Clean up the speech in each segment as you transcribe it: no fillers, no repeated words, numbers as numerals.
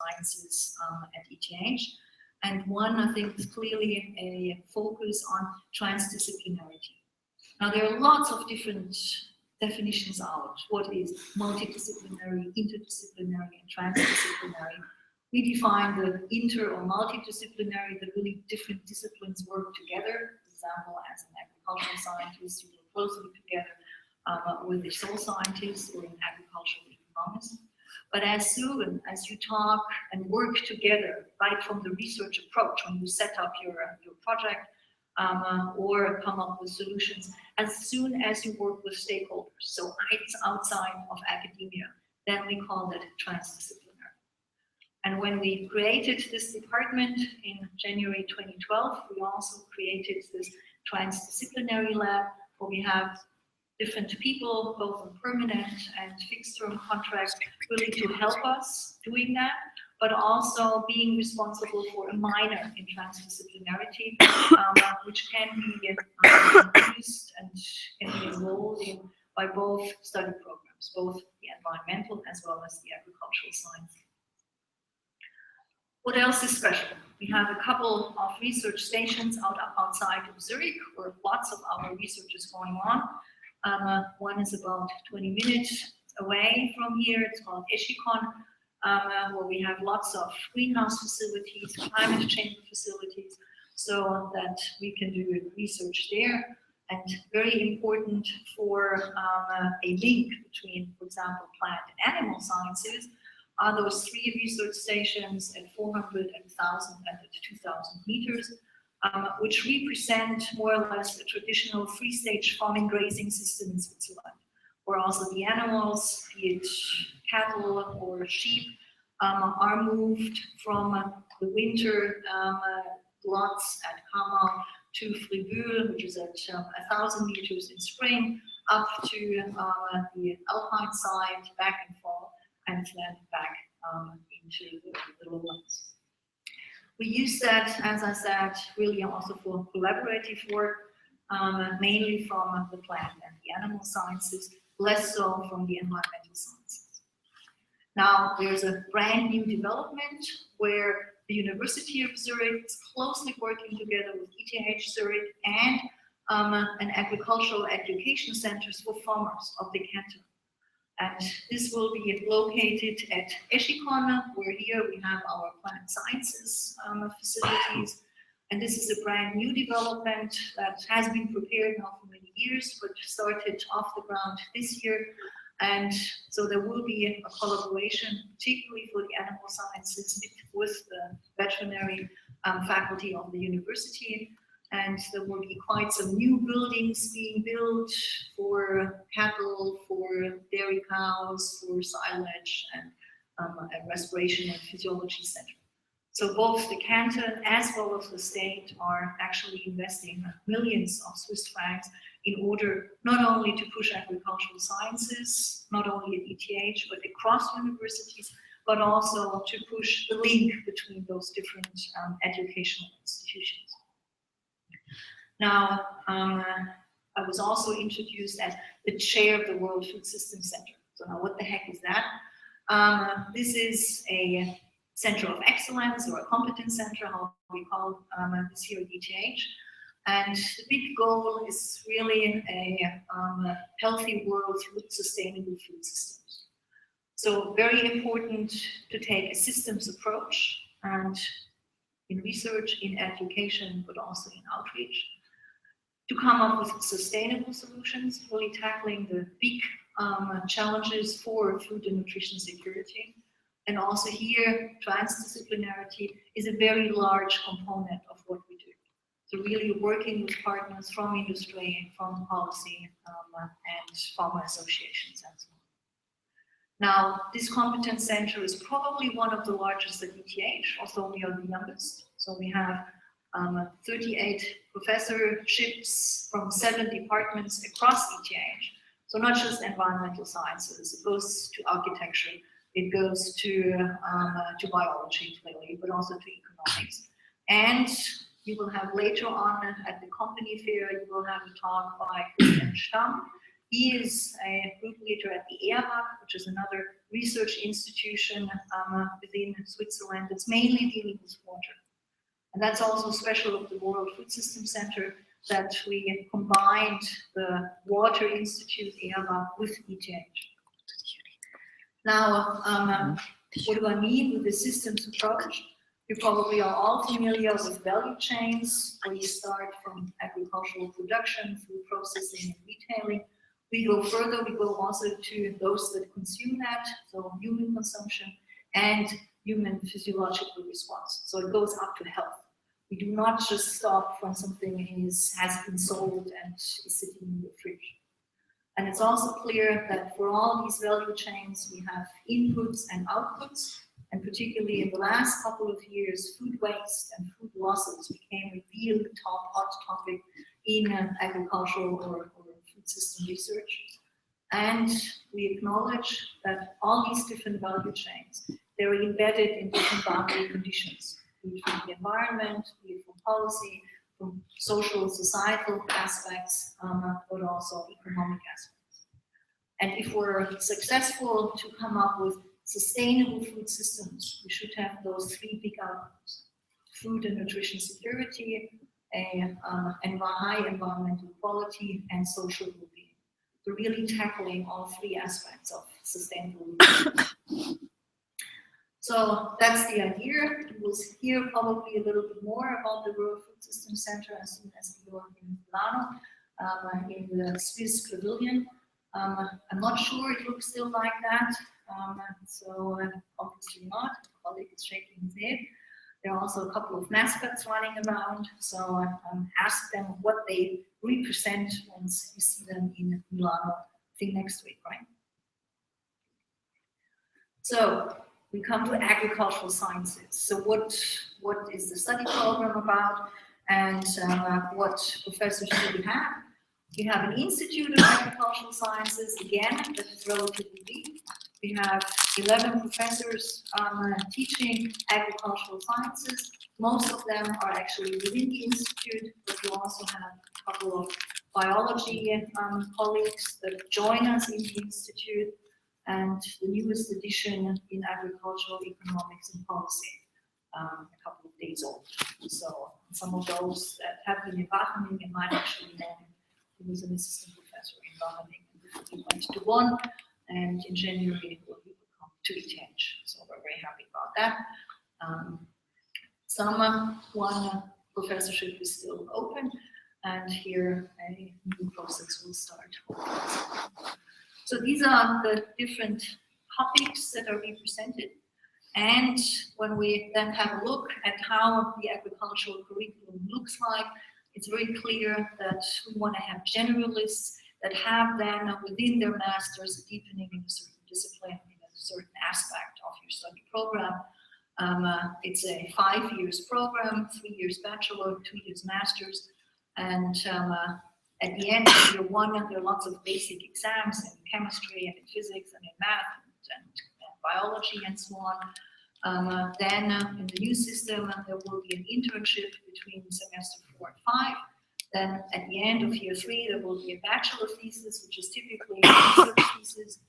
sciences at ETH. And one, I think, is clearly a focus on transdisciplinarity. Now, there are lots of different definitions out. What is multidisciplinary, interdisciplinary, and transdisciplinary? We define the inter or multidisciplinary, the really different disciplines work together. For example, as an agricultural scientist, you work closely together with the soil scientists or an agricultural economist. But as soon as you talk and work together, right from the research approach, when you set up your project or come up with solutions, as soon as you work with stakeholders, so it's outside of academia, then we call that transdisciplinary. And when we created this department in January 2012, we also created this transdisciplinary lab where we have different people, both on permanent and fixed-term contracts, really to help us doing that, but also being responsible for a minor in transdisciplinarity, which can be used and can be enrolled in by both study programs, both the environmental as well as the agricultural science. What else is special? We have a couple of research stations outside of Zurich, where lots of our research is going on. One is about 20 minutes away from here. It's called Eshikon, where we have lots of greenhouse facilities, climate change facilities, so that we can do research there. And very important for a link between, for example, plant and animal sciences are those 3 research stations at 400, 1,000, and at 2,000 meters. Which represent more or less the traditional free-stage farming grazing system in Switzerland, where also the animals, be it cattle or sheep, are moved from the winter lots at Kamau to Fribourg, which is at 1,000 meters in spring, up to the Alpine side, back in fall, and then back into the lowlands. We use that, as I said, really also for collaborative work, mainly from the plant and the animal sciences, less so from the environmental sciences. Now, there's a brand new development where the University of Zurich is closely working together with ETH Zurich and an agricultural education centers for farmers of the canton. And this will be located at Eshikon, where here we have our plant sciences facilities. And this is a brand new development that has been prepared now for many years, but started off the ground this year. And so there will be a collaboration, particularly for the animal sciences, with the veterinary faculty of the university. And there will be quite some new buildings being built for cattle, for dairy cows, for silage, and a respiration and physiology center. So both the canton as well as the state are actually investing millions of Swiss francs in order not only to push agricultural sciences, not only at ETH, but across universities, but also to push the link between those different educational institutions. Now, I was also introduced as the chair of the World Food Systems Center. So now what the heck is that? This is a center of excellence or a competence center, how we call this here at ETH. And the big goal is really a healthy world with sustainable food systems. So very important to take a systems approach and in research, in education, but also in outreach, to come up with sustainable solutions, really tackling the big challenges for food and nutrition security. And also here, transdisciplinarity is a very large component of what we do. So really working with partners from industry, from policy, and farmer associations and so on. Now, this competence center is probably one of the largest at ETH, although we are the youngest. So we have 38 professorships from 7 departments across ETH. So not just environmental sciences, it goes to architecture, it goes to biology clearly, but also to economics. And you will have later on at the company fair, you will have a talk by Christian Stamm. He is a group leader at the ETH, which is another research institution within Switzerland. It's mainly dealing with water. And that's also special of the World Food System Center, that we combined the Water Institute ETH with ETH. Now, what do I mean with the systems approach? You probably are all familiar with value chains, where you start from agricultural production, food processing, and retailing. We go further, we go also to those that consume that, so human consumption and human physiological response. So it goes up to health. We do not just stop when something has been sold and is sitting in the fridge. And it's also clear that for all these value chains, we have inputs and outputs. And particularly in the last couple of years, food waste and food losses became a real hot topic in agricultural or food system research. And we acknowledge that all these different value chains, they're embedded in different boundary conditions, be it from the environment, be it from policy, from social, societal aspects, but also economic aspects. And if we're successful to come up with sustainable food systems, we should have those three big outcomes: food and nutrition security, high environmental quality, and social well-being. So really tackling all three aspects of sustainable food. So that's the idea. We'll hear probably a little bit more about the World Food System Center as soon as we go in Milano, in the Swiss Pavilion. I'm not sure it looks still like that. So obviously not. The colleague is shaking his head. There are also a couple of mascots running around. So ask them what they represent once you see them in Milano, I think next week, right? So we come to agricultural sciences. So what is the study program about, and what professors do we have? We have an Institute of Agricultural Sciences, again, that is relatively big. We have 11 professors teaching agricultural sciences. Most of them are actually within the institute, but we also have a couple of biology colleagues that join us in the institute, and the newest edition in agricultural economics and policy, a couple of days old. So some of those that have been in Wageningen might actually know him. He was an assistant professor in Wageningen. He went to Bonn, and in January he will come to ETH. So we're very happy about that. One professorship is still open, and here a new process will start. So these are the different topics that are represented. And when we then have a look at how the agricultural curriculum looks like, it's very clear that we want to have generalists that have then within their masters deepening in a certain discipline, in a certain aspect of your study program. It's a 5 years program, 3 years bachelor, 2 years masters, and at the end of year one, there are lots of basic exams in chemistry and in physics and in math and biology and so on. Then in the new system, there will be an internship between semester 4 and 5. Then at the end of year 3, there will be a bachelor thesis, which is typically a research thesis.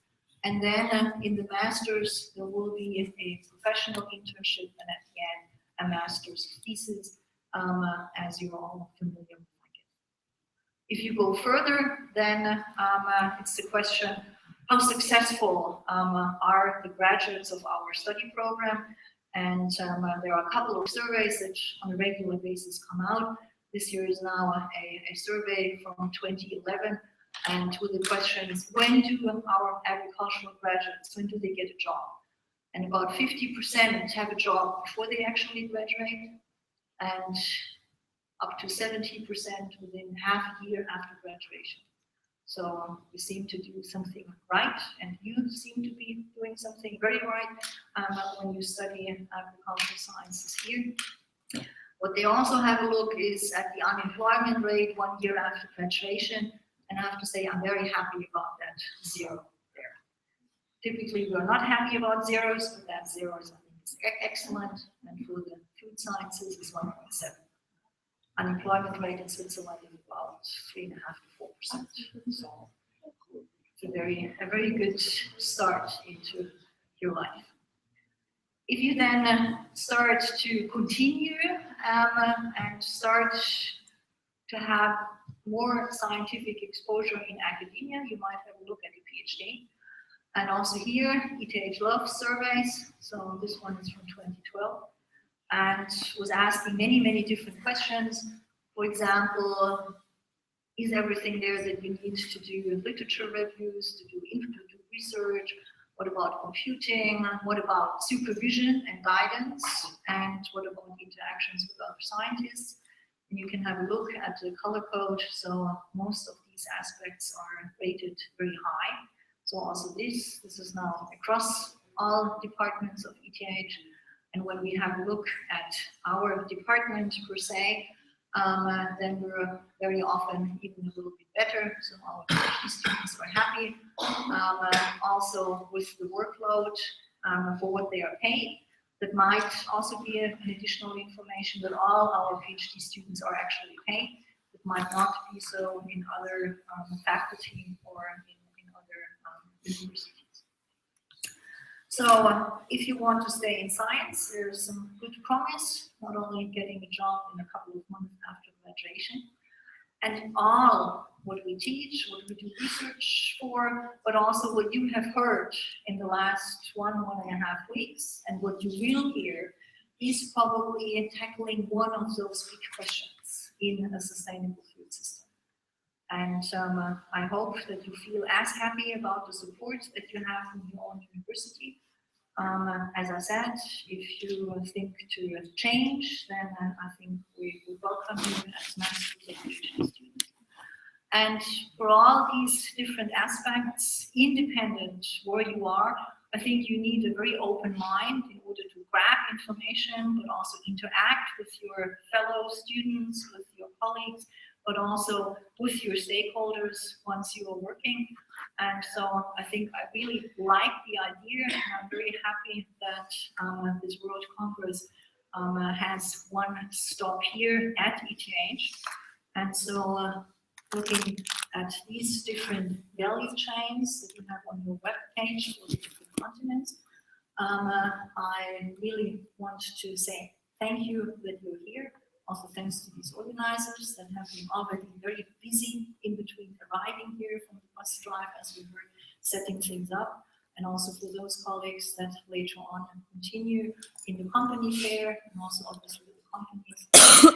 And then in the masters, there will be a professional internship, and at the end, a master's thesis, as you're all familiar with. If you go further, then it's the question, how successful are the graduates of our study program? And there are a couple of surveys that on a regular basis come out. This year is now a survey from 2011, and with the question is, when do our agricultural graduates, when do they get a job? And about 50% have a job before they actually graduate, and up to 70% within half a year after graduation. So we seem to do something right, and you seem to be doing something very right when you study agricultural sciences here. What they also have a look is at the unemployment rate 1 year after graduation, and I have to say I'm very happy about that 0 there. Typically we're not happy about zeros, but that 0 is, I think, is excellent, and for the food sciences is 1.7. Unemployment rate in Switzerland is about 3.5 to 4%. So a very good start into your life. If you then start to continue and start to have more scientific exposure in academia, you might have a look at the PhD. And also here, ETH Love surveys. So this one is from 2012 and was asking many, many different questions. For example, is everything there that you need to do literature reviews, to do research? What about computing? What about supervision and guidance? And what about interactions with other scientists? And you can have a look at the color code. So most of these aspects are rated very high. So also this is now across all departments of ETH. And when we have a look at our department per se, then we're very often even a little bit better. So our PhD students are happy. Also with the workload for what they are paid. That might also be an additional information that all our PhD students are actually paid. It might not be so in other faculty or in other universities. So if you want to stay in science, there's some good promise, not only getting a job in a couple of months after graduation, and all what we teach, what we do research for, but also what you have heard in the last 1.5 weeks, and what you will hear is probably tackling one of those big questions in a sustainable food system. And I hope that you feel as happy about the support that you have from your own university. As I said, if you think to change, then I think we welcome you as masters of PhD students. And for all these different aspects, independent where you are, I think you need a very open mind in order to grab information, but also interact with your fellow students, with your colleagues, but also with your stakeholders once you are working. And so I think I really like the idea, and I'm very happy that this World Congress has one stop here at ETH. And so looking at these different value chains that you have on your webpage for the different continents, I really want to say thank you that you're here. Also thanks to these organizers that have been already very busy in between arriving here from the bus drive as we were setting things up, and also for those colleagues that later on continue in the company fair, and also obviously the companies.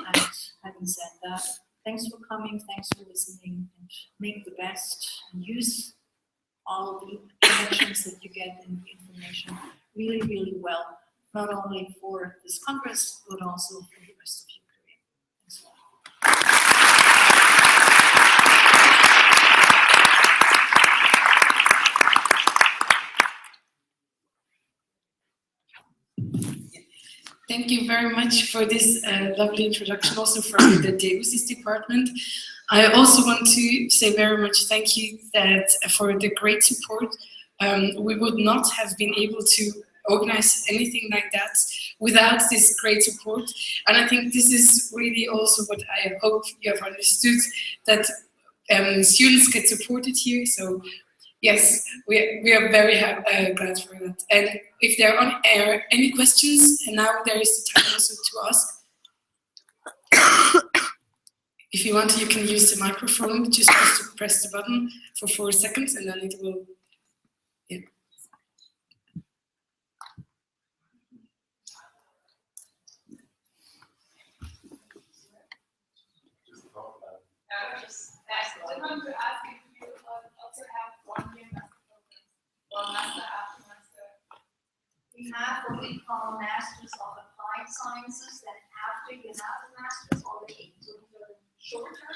And having said that, thanks for coming, thanks for listening, and make the best and use all the connections that you get in the information really, really well, not only for this Congress, but also for the rest of you. Thank you very much for this lovely introduction, also from the Deusis department. I also want to say very much thank you for the great support. We would not have been able to organize anything like that without this great support. And I think this is really also what I hope you have understood, that students get supported here. So yes, we are very glad for that. And if there are any questions, and now there is the time also to ask. If you want, you can use the microphone, just press the button for 4 seconds, and then it will. Yeah. I want to ask if you also have 1 year master programs or master after master. We have what we call Masters of Applied Sciences, that after you have the Masters already, so these are shorter,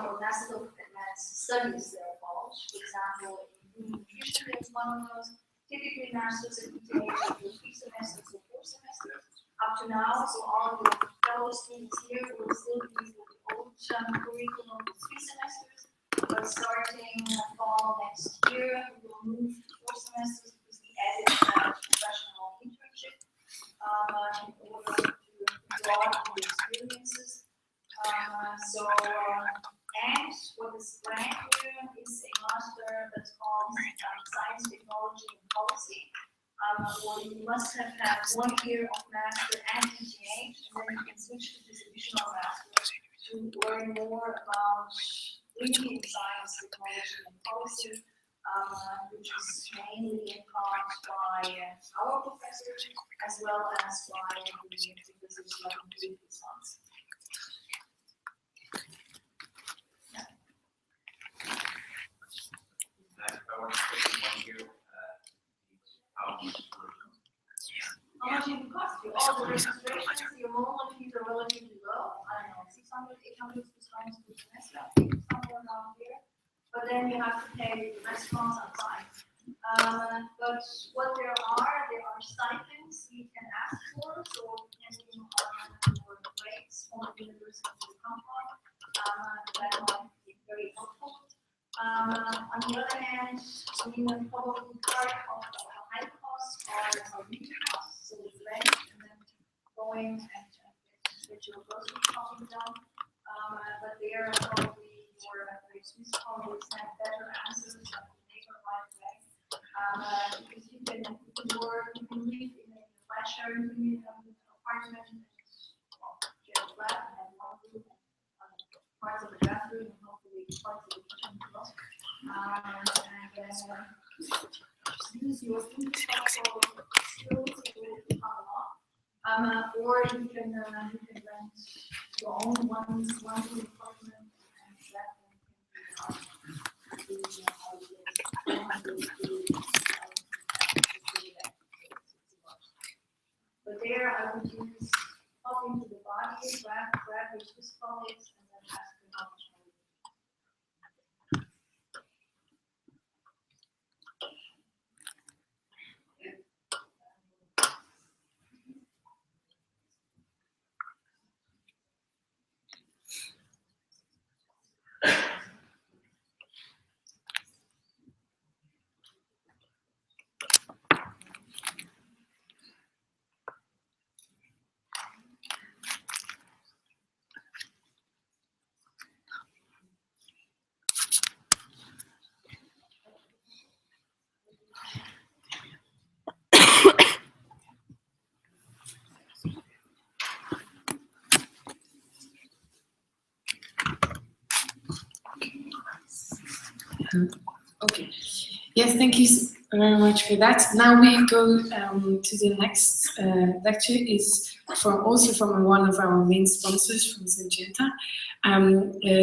or Masters of Advanced Studies, they're called. For example, in nutrition, there's one of those. Typically, Masters in ETH are 3 semesters or 4 semesters. Up to now, so all the fellow students here will still be with the old curriculum of 3 semesters. But starting fall next year, we will move to 4 semesters because we added professional internship in order to broaden the experiences. And what is brand new is a master that's or you must have had 1 year of master and ETH, and then you can switch to this additional master to learn more about linking science, technology, and policy, which is mainly taught by our professors as well as by the professors like previous ones. I want to question 1 year, how much How much it will cost you? All the registrations, your normal fees are relatively low. I don't know, 600, 800 Swiss francs per semester, somewhere around here. But then you have to pay the restaurants outside. But what there are stipends you can ask for, so depending on your grades from the university you come from, that might be very helpful. On the other hand, probably part of the high costs are living costs, so it's rent and then going and get your grocery shopping done. But there probably your Swiss colleagues have better answers than the neighbor right away. Because you can work, you can live in a flat sharing apartment and get a flat and have 1 room, parts of the bathroom and hopefully parts of the kitchen as well. And then use your infrastructural skills to come along. Or you can rent your own one room apartment and that can be but there I would use talking to the body, grab your Swiss colleagues, and then ask them how much money. Okay. Yes, thank you very much for that. Now we go to the next lecture. Is also from one of our main sponsors from Syngenta,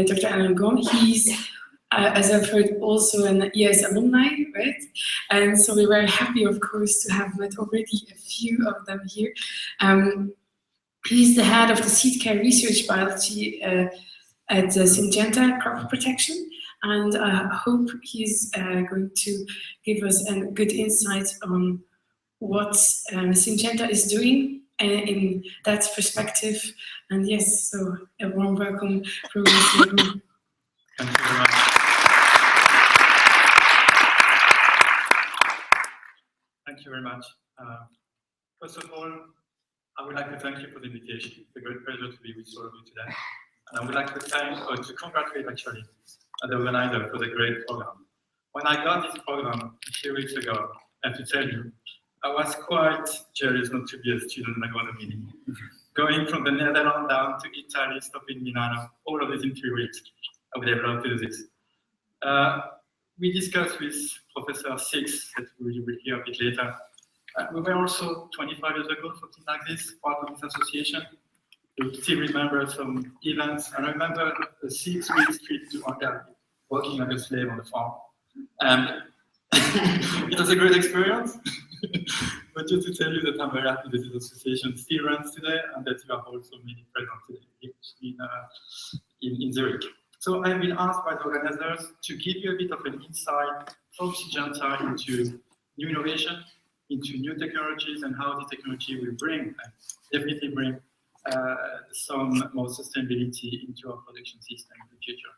Dr. Alan Gong. He's, as I've heard, also an EAS alumni, right? And so we're very happy, of course, to have met already a few of them here. He's the head of the seed care research biology at Syngenta crop protection. And I hope he's going to give us a good insight on what Syngenta is doing in that perspective. And yes, so a warm welcome from Mr. Gong. Thank you very much. Thank you very much. First of all, I would like to thank you for the invitation. It's a great pleasure to be with all of you today. And I would like to congratulate actually the organizer for the great program. When I got this program a few weeks ago, I have to tell you, I was quite jealous not to be a student in agronomy. Going from the Netherlands down to Italy, stopping in Milano, all of this in 3 weeks. I would have loved to do this. We discussed with Professor Six, that we will hear a bit later. We were also 25 years ago, something like this, part of this association. We still remember some events. I remember a 6-week trip to Hungary, working like a slave on the farm. And it was a great experience. But just to tell you that I'm very happy that this association still runs today and that you are also many present today in Zurich. So I've been asked by the organizers to give you a bit of an insight from Syngenta into new innovation, into new technologies, and how the technology will definitely bring some more sustainability into our production system in the future.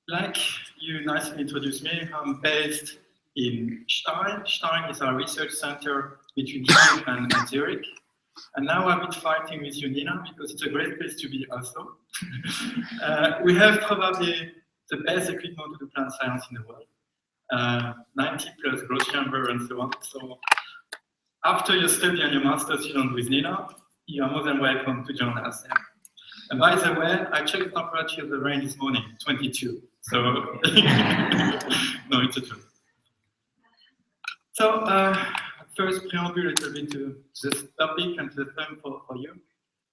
Like you nicely introduced me, I'm based in Stein. Stein is our research center between Zurich and Zurich. And now I've been fighting with you, Nina, because it's a great place to be also. We have probably the best equipment to do plant science in the world. 90 plus growth chamber and so on. So after you study on your master's student with Nina, you are more than welcome to join us. And by the way, I checked the temperature of the rain this morning, 22. So, no, it's a joke. So, first preamble a little bit to this topic and to the theme for you.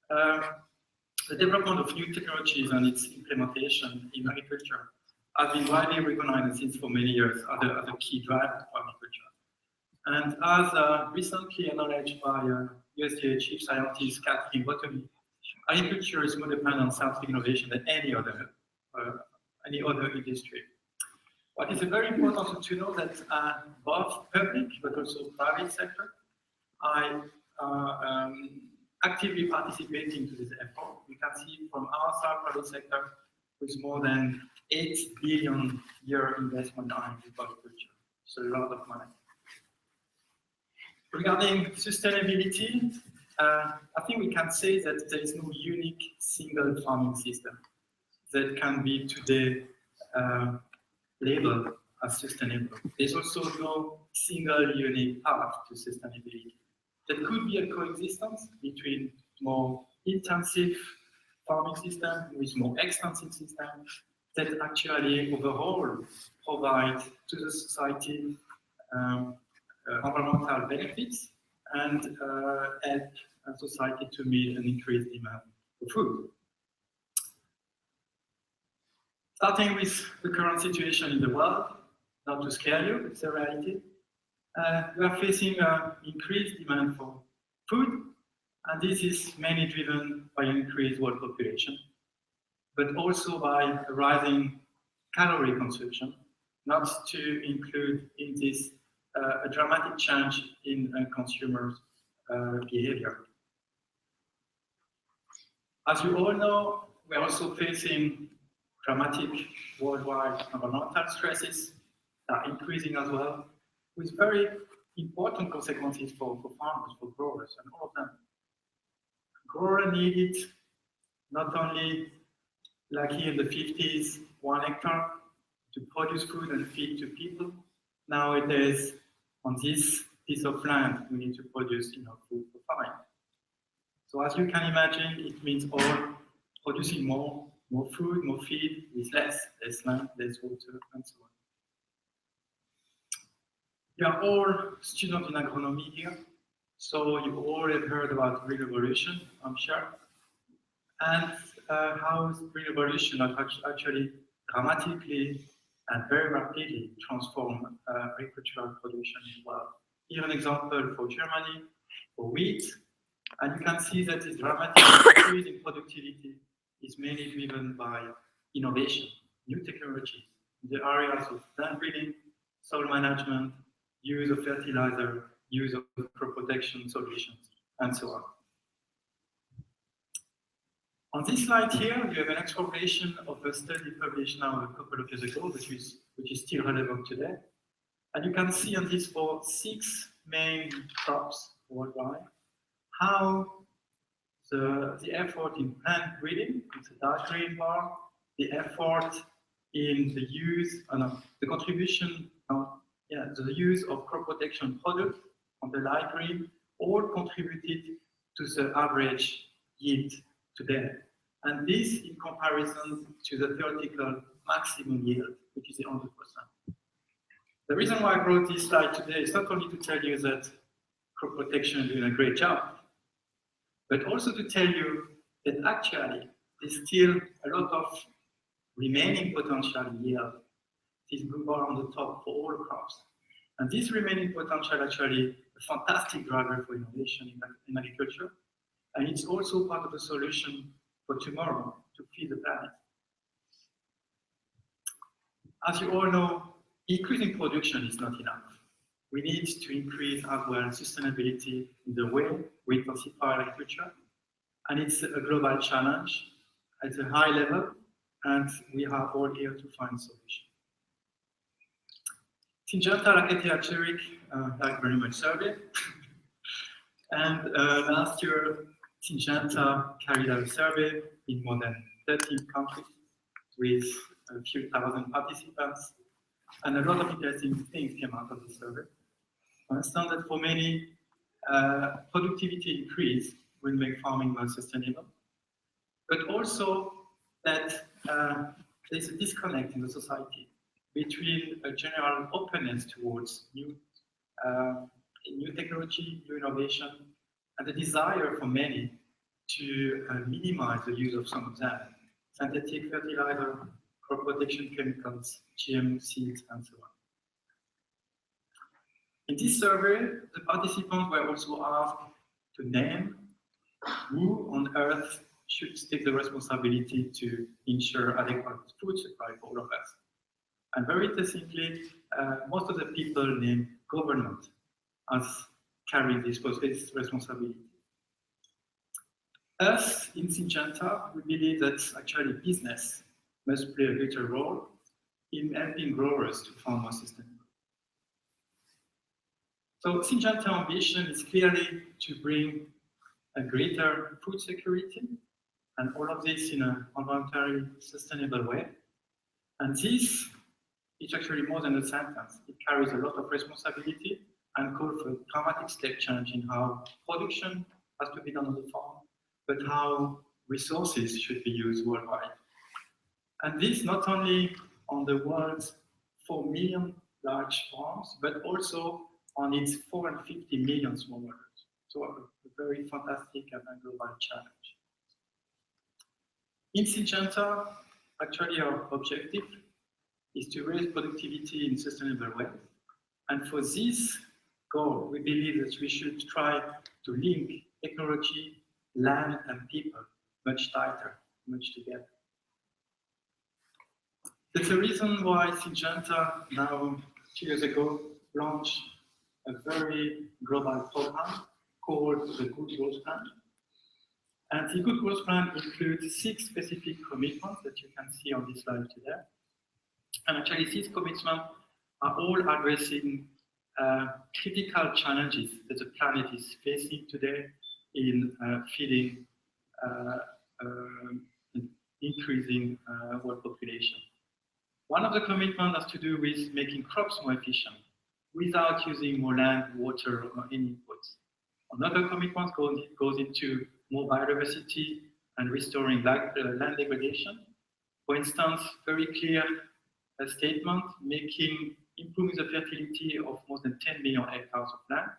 The development of new technologies and its implementation in agriculture has been widely recognized since for many years as a key driver for agriculture. And as recently acknowledged by USDA Chief Scientist Catherine Bottomley, agriculture is more dependent on scientific innovation than any other industry. What is very important to know that both public but also private sector are actively participating to this effort. We can see from our side, private sector, with more than 8 billion year investment in agriculture. It's a lot of money. Regarding sustainability, I think we can say that there is no unique single farming system that can be today labeled as sustainable. There's also no single unique path to sustainability. There could be a coexistence between more intensive farming system with more extensive systems that actually overall provide to the society environmental benefits and help society to meet an increased demand for food. Starting with the current situation in the world, not to scare you, it's a reality. We are facing increased demand for food, and this is mainly driven by an increased world population, but also by a rising calorie consumption, not to include in this a dramatic change in consumers' behavior. As you all know, we are also facing dramatic worldwide environmental stresses that are increasing as well, with very important consequences for farmers, for growers, and all of them. Growers needed not only, like here in the 50s, 1 hectare to produce food and feed to people. Nowadays, on this piece of land, we need to produce enough food for 5. So as you can imagine, it means all producing more food, more feed, with less land, less water, and so on. You are all students in agronomy here, so you all have heard about green revolution, I'm sure. And how green revolution has actually dramatically and very rapidly transformed agricultural production in the world. Here an example for Germany, for wheat, and you can see that this dramatic increase in productivity is mainly driven by innovation, new technologies in the areas of plant breeding, soil management, use of fertilizer, use of crop protection solutions, and so on. On this slide here, you have an exploration of a study published now a couple of years ago, which is still relevant today. And you can see on this for 6 main crops worldwide, how the effort in plant breeding, it's a dark green bar, the effort in the use, the contribution, the use of crop protection products on the light green, all contributed to the average yield today. And this in comparison to the theoretical maximum yield, which is 100%. The reason why I brought this slide today is not only to tell you that crop protection is doing a great job, but also to tell you that actually there's still a lot of remaining potential yield. This blue bar on the top for all crops. And this remaining potential actually a fantastic driver for innovation in agriculture. And it's also part of the solution for tomorrow to feed the planet. As you all know, increasing production is not enough. We need to increase as well sustainability in the way we intensify agriculture. And it's a global challenge at a high level, and we are all here to find solutions. Syngenta, like ETH at Zurich, like very much survey. And last year, Syngenta carried out a survey in more than 13 countries with a few thousand participants. And a lot of interesting things came out of this survey. For instance, that for many, productivity increase will make farming more sustainable, but also that there's a disconnect in the society between a general openness towards new technology, new innovation, and the desire for many to minimize the use of some of them, synthetic fertilizer, crop protection chemicals, GM seeds, and so on. In this survey, the participants were also asked to name who on earth should take the responsibility to ensure adequate food supply for all of us. And very interestingly, most of the people named government as carrying this responsibility. Us, in Syngenta, we believe that actually business must play a greater role in helping growers to farm more sustainable. So Syngenta ambition is clearly to bring a greater food security, and all of this in an environmentally sustainable way. And this is actually more than a sentence. It carries a lot of responsibility and calls for a dramatic step change in how production has to be done on the farm, but how resources should be used worldwide. And this not only on the world's 4 million large farms, but also on its 450 million smallholders. So a very fantastic and a global challenge. In Syngenta, actually our objective is to raise productivity in sustainable ways. And for this goal, we believe that we should try to link technology, land, and people much tighter, much together. That's the reason why Syngenta now, 2 years ago, launched a very global program called the Good Growth Plan. And the Good Growth Plan includes 6 specific commitments that you can see on this slide today. And actually, these commitments are all addressing critical challenges that the planet is facing today in feeding increasing world population. One of the commitments has to do with making crops more efficient without using more land, water, or any inputs. Another commitment goes into more biodiversity and restoring land degradation. For instance, very clear statement improving the fertility of more than 10 million hectares of land.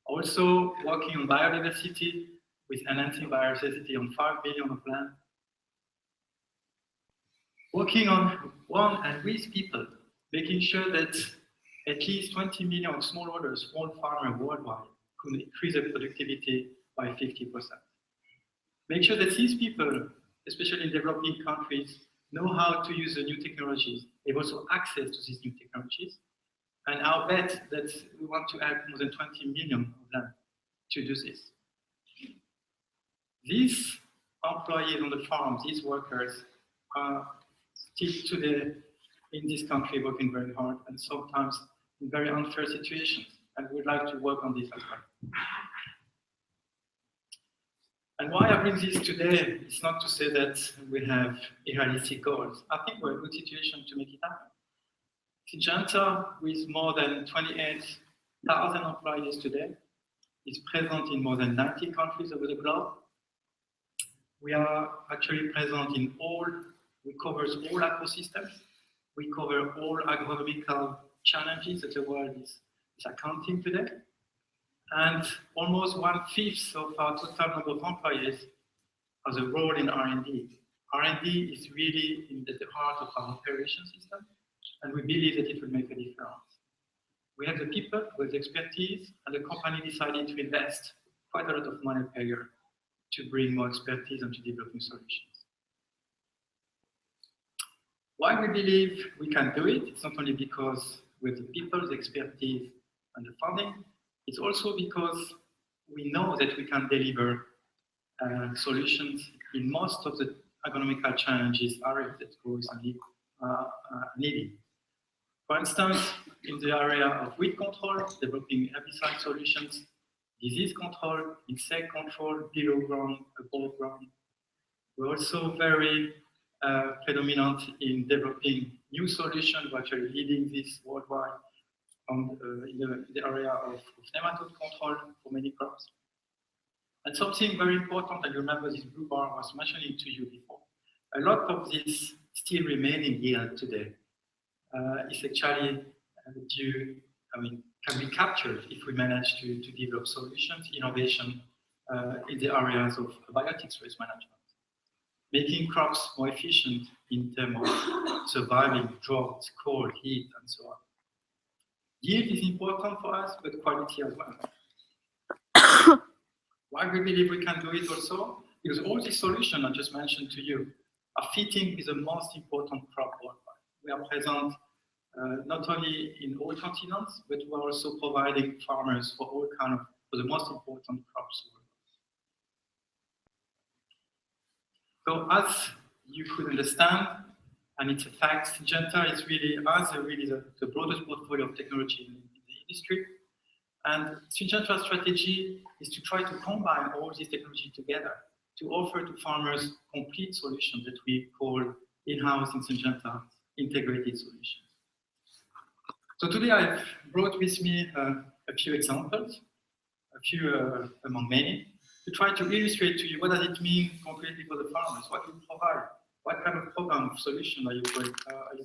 Also working on biodiversity with enhancing biodiversity on 5 billion of land. Working on and with people, making sure that at least 20 million smallholders, small farmers worldwide could increase their productivity by 50%. Make sure that these people, especially in developing countries, know how to use the new technologies. They have also access to these new technologies. And I'll bet that we want to help more than 20 million of them to do this. These employees on the farm, these workers, are still today in this country working very hard and sometimes in very unfair situations. And we'd like to work on this as well. And why I bring this today is not to say that we have unrealistic goals. I think we're in a good situation to make it happen. Syngenta, with more than 28,000 employees today, is present in more than 90 countries over the globe. We are actually present in we cover all ecosystems. We cover all agronomical challenges that the world is accounting today. And almost 1/5 of our total number of employees has a role in R&D. R&D is really in the heart of our operation system, and we believe that it will make a difference. We have the people with expertise, and the company decided to invest quite a lot of money per year to bring more expertise and to develop new solutions. Why we believe we can do it, it's not only because we have the people, the expertise, and the funding, it's also because we know that we can deliver solutions in most of the economical challenges areas that growers are needing. For instance, in the area of weed control, developing herbicide solutions, disease control, insect control, below ground, above ground. We're also very predominant in developing new solutions. We're actually leading this worldwide in the area of nematode control for many crops. And something very important, and you remember this blue bar I was mentioning to you before, a lot of this still remaining yield today is actually can be captured if we manage to develop solutions, innovation in the areas of biotics waste management, making crops more efficient in terms of surviving drought, cold, heat, and so on. Yield is important for us, but quality as well. Why we believe we can do it also? Because all these solutions I just mentioned to you are fitting with the most important crop worldwide. We are present not only in all continents, but we are also providing farmers for the most important crops worldwide. So as you could understand, and it's a fact, Syngenta is really the broadest portfolio of technology in the industry. And Syngenta's strategy is to try to combine all these technology together to offer to farmers complete solutions that we call in-house in Syngenta integrated solutions. So today I've brought with me a few examples, a few among many, to try to illustrate to you what does it mean concretely for the farmers, what do you provide, what kind of program of solution are you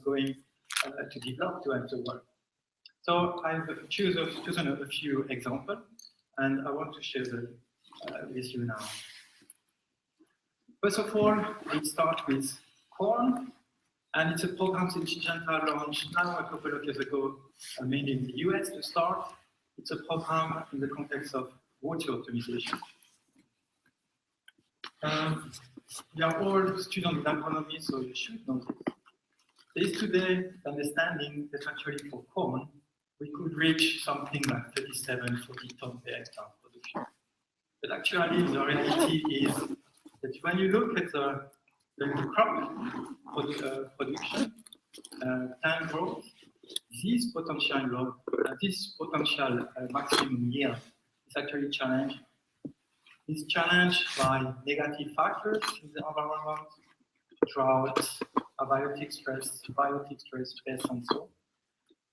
going to develop to enter work. So I've chosen a few examples, and I want to share them with you now. First of all, let's start with corn, and it's a program that Syngenta launched now a couple of years ago, mainly in the US to start. It's a program in the context of water optimization. We are all students in agronomy, so you should know this. There is today understanding that actually for corn, we could reach something like 37, 40 tons per hectare production. But actually, the reality is that when you look at the crop production, plant growth, this potential maximum yield is actually challenged. It's challenged by negative factors in the environment, drought, abiotic stress, pests, and so on.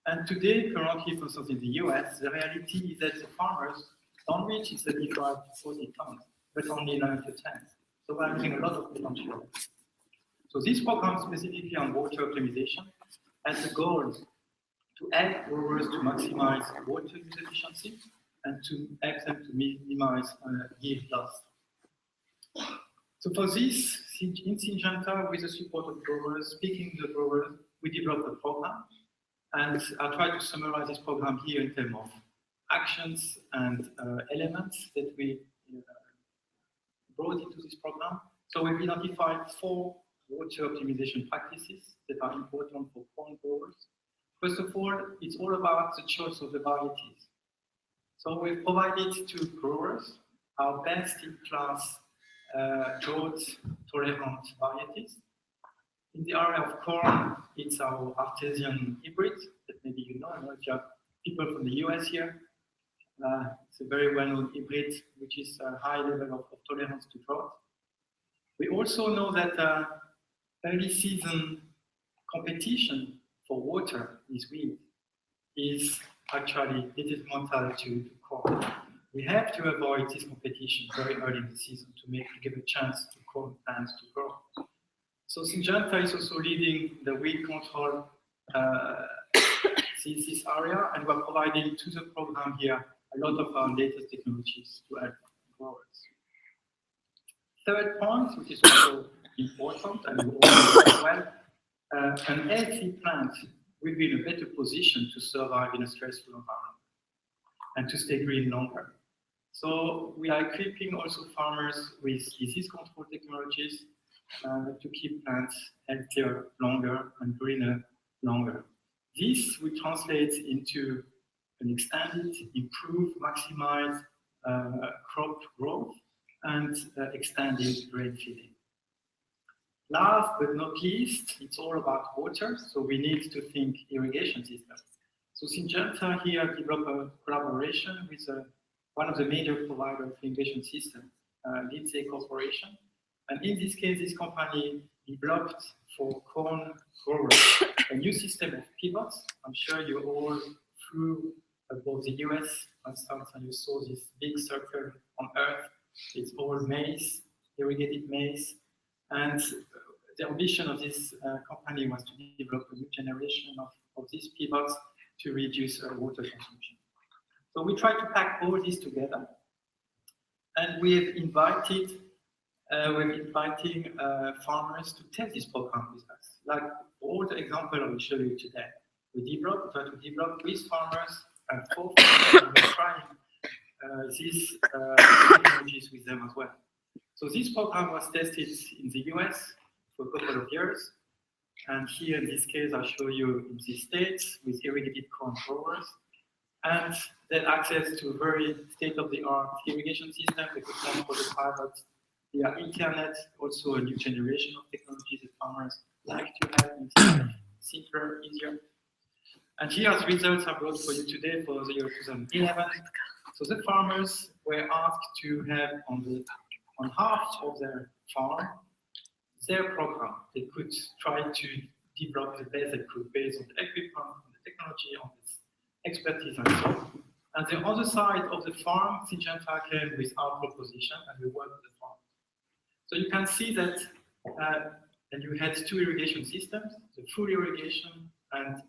And today, currently, for instance, in the US, the reality is that the farmers don't reach 35 to 40 tons, but only 9 to 10. So we're losing a lot of potential. So this program, specifically on water optimization, has the goal to help growers to maximize water use efficiency and to help them to minimize yield loss. So for this, in Syngenta, with the support of growers, speaking to the growers, we developed a program. And I'll try to summarize this program here in terms of actions and elements that we brought into this program. So we've identified 4 water optimization practices that are important for corn growers. First of all, it's all about the choice of the varieties. So we've provided to growers our best-in-class drought-tolerant varieties. In the area of corn, it's our artesian hybrid that maybe you know. I know if you have people from the US here. It's a very well-known hybrid, which is a high level of tolerance to drought. We also know that early season competition for water is weed is actually detrimental to corn. We have to avoid this competition very early in the season to give a chance to corn plants to grow. So Syngenta is also leading the weed control this area, and we're providing to the program here a lot of our latest technologies to help growers. Third point, which is also important, and you all know as well, an healthy plant will be in a better position to survive in a stressful environment and to stay green longer. So we are equipping also farmers with disease control technologies to keep plants healthier longer and greener longer. This will translate into an extended, improved, maximized crop growth and extended grain feeding. Last but not least, it's all about water, so we need to think irrigation systems. So Syngenta here developed a collaboration with one of the major providers of irrigation systems, Lindsay Corporation. And in this case, this company developed for corn growers a new system of pivots. I'm sure you all flew above the US, for instance, and you saw this big circle on Earth. It's all maize, irrigated maize. And the ambition of this company was to develop a new generation of these pivots to reduce water consumption. So we tried to pack all this together, and we've inviting farmers to test this program with us. Like all the examples I will show you today, we try to develop with farmers and for farmers, and we're trying these technologies with them as well. So this program was tested in the US for a couple of years. And here in this case, I'll show you in the States with irrigated corn growers. And then access to very state-of-the-art irrigation system. They could come for the pilots via internet, also a new generation of technologies that farmers like to have, simpler, easier. And here are the results I brought for you today for the year 2011. So the farmers were asked to have on half of their farm their program. They could try to develop the best they could based on the equipment, on the technology, on this expertise and so on. And the other side of the farm, Syngenta came with our proposition and we worked with the farm. So you can see that and you had two irrigation systems, the full irrigation and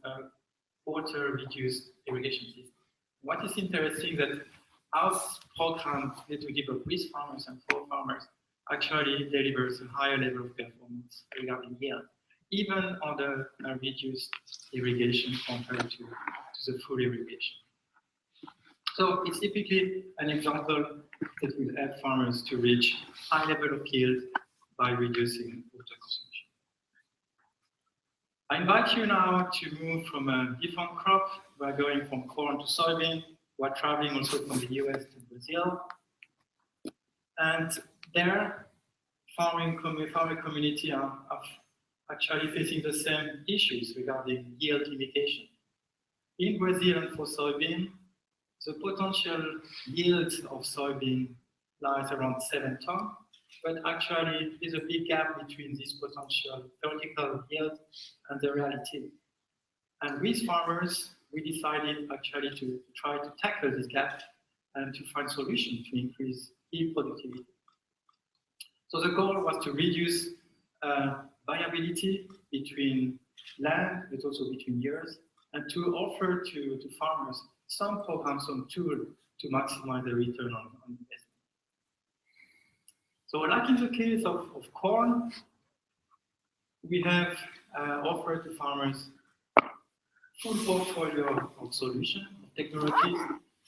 water reduced irrigation system. What is interesting that our program that we develop with farmers and for farmers actually delivers a higher level of performance regarding yield, even on the reduced irrigation compared to the full irrigation. So it's typically an example that will help farmers to reach high level of yield by reducing water consumption. I invite you now to move from a different crop. We're going from corn to soybean. We're traveling also from the US to Brazil. And there, farming community are actually facing the same issues regarding yield limitation. In Brazil and for soybean, the potential yield of soybean lies around 7 tons, but actually there's a big gap between this potential theoretical yield and the reality. And with farmers, we decided actually to try to tackle this gap and to find solutions to increase yield productivity. So the goal was to reduce variability between land, but also between years, and to offer to farmers some programs, some tools to maximize the return on investment. So like in the case of corn, we have offered to farmers full portfolio of solutions, technologies,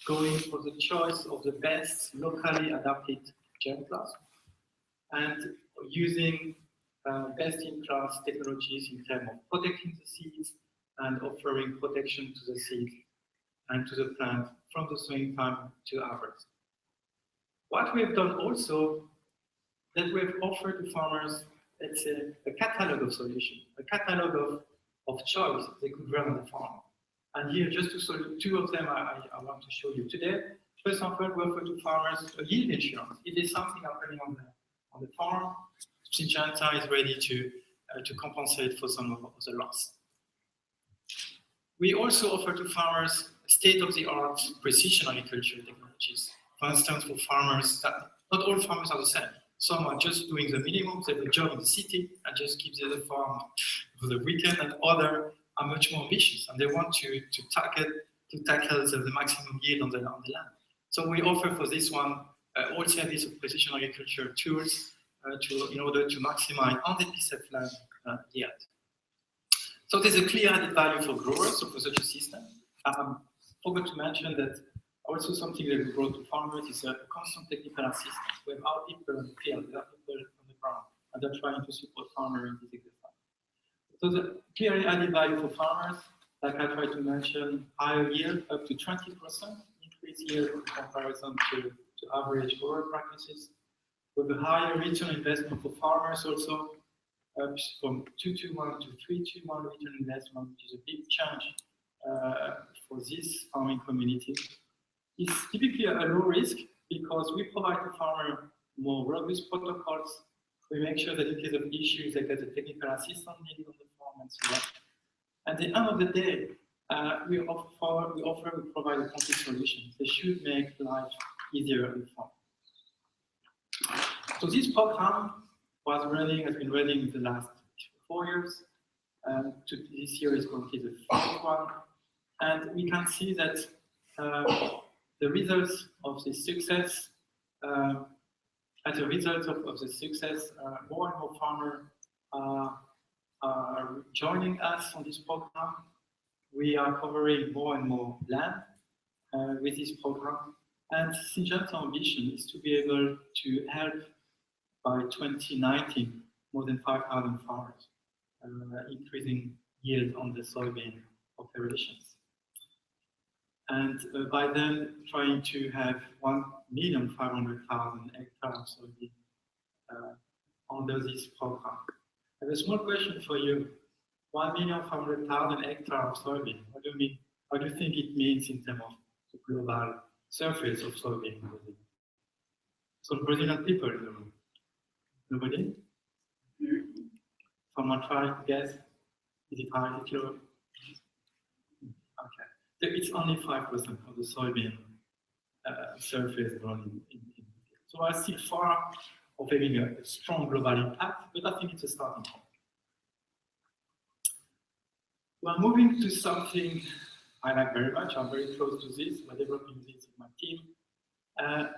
going for the choice of the best locally adapted germplasm and using best-in-class technologies in terms of protecting the seeds and offering protection to the seed and to the plant from the sowing time to harvest. What we have done also, that we have offered to farmers, let's say, a catalog of solutions, a catalog of choice they could run on the farm. And here, just to show you two of them, I want to show you today. For example, we offer to farmers a yield insurance. If there's something happening on the farm, Syngenta is ready to compensate for some of the loss. We also offer to farmers state-of-the-art precision agriculture technologies. For instance, for farmers, not all farmers are the same. Some are just doing the minimum, they have a job in the city and just keep the farm for the weekend, and others are much more ambitious and they want to tackle the maximum yield on the land. So we offer for this one all service of precision agriculture tools in order to maximize on the piece of land yield. So there's a clear added value for growers, so for such a system. Forgot to mention that also something that we brought to farmers is a constant technical assistance. We have our people on the field, we have people on the ground, and they're trying to support farmers in this exercise. So the clearly added value for farmers, like I tried to mention, higher yield, up to 20% increased yield in comparison to average grower practices. With a higher return on investment for farmers also, up from 2 to 1 to 3 to 1 return on investment, which is a big change for this farming community. It's typically a low risk because we provide to farmer more robust protocols We make sure that in case of issues, they get the technical assistance needed on the farm and so on. At the end of the day, we provide a complete solution. They should make life easier on the farm. So this program has been running in the last 4 years. This year is going to be the 4th one. And we can see that the results of this success, as a result of the success, more and more farmers are joining us on this program. We are covering more and more land with this program. And Syngenta's ambition is to be able to help by 2019 more than 5,000 farmers, increasing yield on the soybean operations. And by then trying to have 1,500,000 hectares of soybean under this program. I have a small question for you. 1,500,000 hectares of soybean. What do you mean? What do you think it means in terms of the global surface of soybean in Brazil? Some Brazilian people in the room. Nobody? Someone try to guess? Is it high? Is it low? Okay. So it's only 5% of the soybean surface grown in Brazil. So I still far of having a strong global impact, but I think it's a starting point. We're moving to something I like very much. I'm very close to this. We're developing this in my team.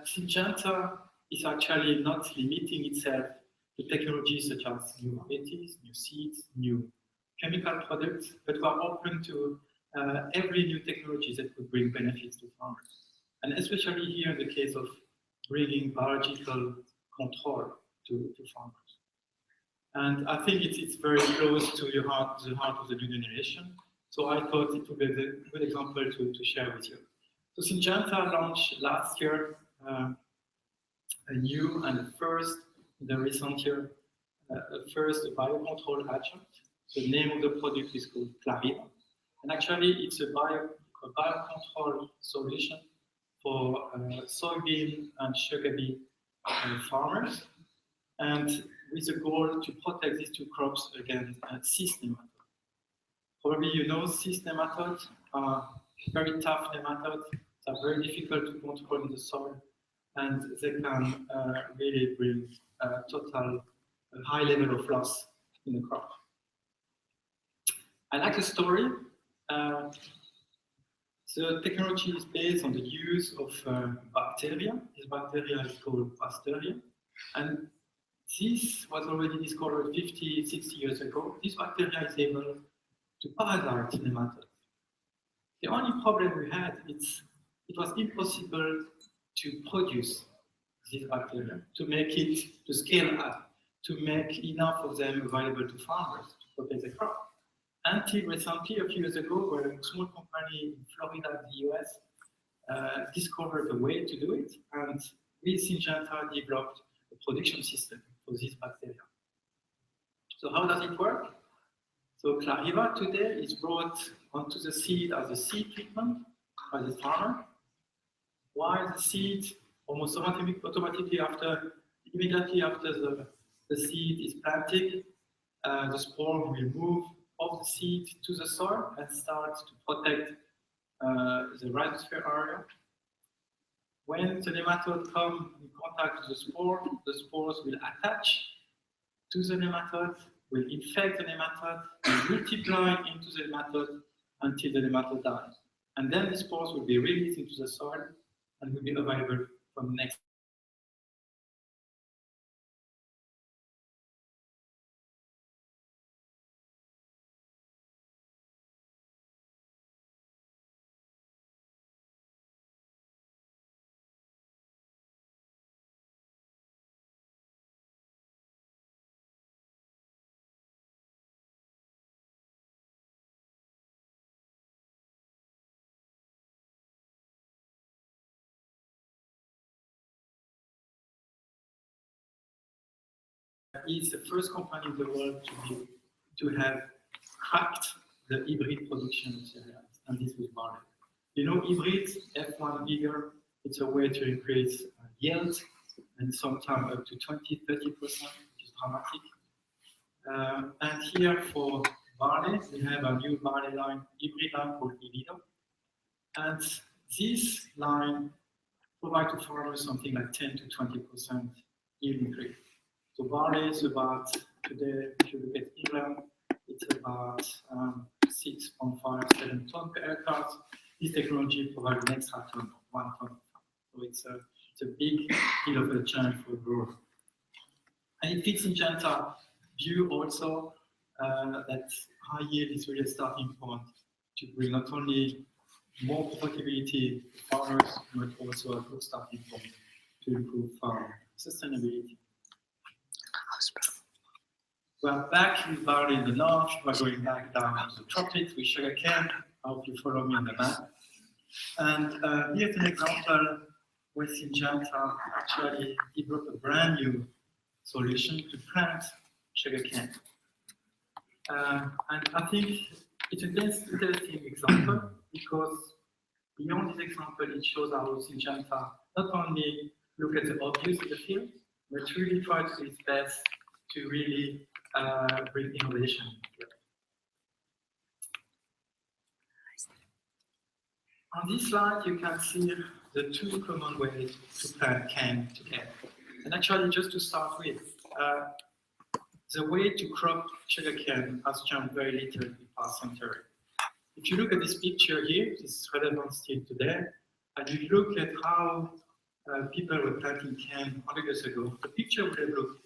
Syngenta is actually not limiting itself to technologies such as new varieties, new seeds, new chemical products, but we're open to every new technology that could bring benefits to farmers. And especially here in the case of bringing biological control to farmers. And I think it's very close to the heart of the new generation. So I thought it would be a good example to share with you. So Syngenta launched last year a new and first, in the recent year, first biocontrol agent. The name of the product is called Clariva. And actually it's a biocontrol solution for soybean and sugar beet farmers. And with the goal to protect these two crops against cyst nematodes. Probably you know cyst nematodes are very tough nematodes. They're very difficult to control in the soil, and they can really bring a high level of loss in the crop. I like the story. The technology is based on the use of bacteria. This bacteria is called Pasteurella. And this was already discovered 50, 60 years ago. This bacteria is able to parasite nematodes. The only problem we had is it was impossible to produce this bacteria, to scale up, to make enough of them available to farmers to protect the crop. Until recently, a few years ago, where a small company in Florida, the US, discovered a way to do it, and we, Syngenta, developed a production system for this bacteria. So how does it work? So Clariva today is brought onto the seed as a seed treatment by the farmer, while the seed almost automatically immediately after the seed is planted, the spore will move off the seed to the soil and start to protect the rhizosphere area. When the nematode comes in contact with the spores will attach to the nematode, will infect the nematode, and multiply into the nematode until the nematode dies. And then the spores will be released into the soil and will be available for the next. Is the first company in the world to have cracked the hybrid production of cereals, and this was barley. You know, hybrids, F1 bigger, it's a way to increase yield, and sometimes up to 20-30%, which is dramatic. And here for barley, we have a new barley line, hybrid line called ETH. And this line provides to farmers something like 10 to 20% yield increase. So barley is about, today, if you look at England, it's about 6.5, 7 tons per hectare. This technology provides an extra ton, 1 ton. So it's a big deal of a challenge for growth. And it fits in Syngenta view also that high yield is really a starting point to bring not only more profitability to farmers, but also a good starting point to improve farm sustainability. We're back with barley in the north, we're going back down to the tropics with sugarcane. I hope you follow me on the map. And here's an example where Syngenta actually developed a brand new solution to plant sugarcane. And I think it's an interesting example because beyond this example, it shows how Syngenta not only look at the obvious in the field, but really try to do its best to really bring innovation. On this slide, you can see the two common ways to plant cane together. And actually, just to start with, the way to crop sugarcane has changed very little in the past century. If you look at this picture here, this is relevant still today, and you look at how people were planting cane 100 years ago, the picture would have looked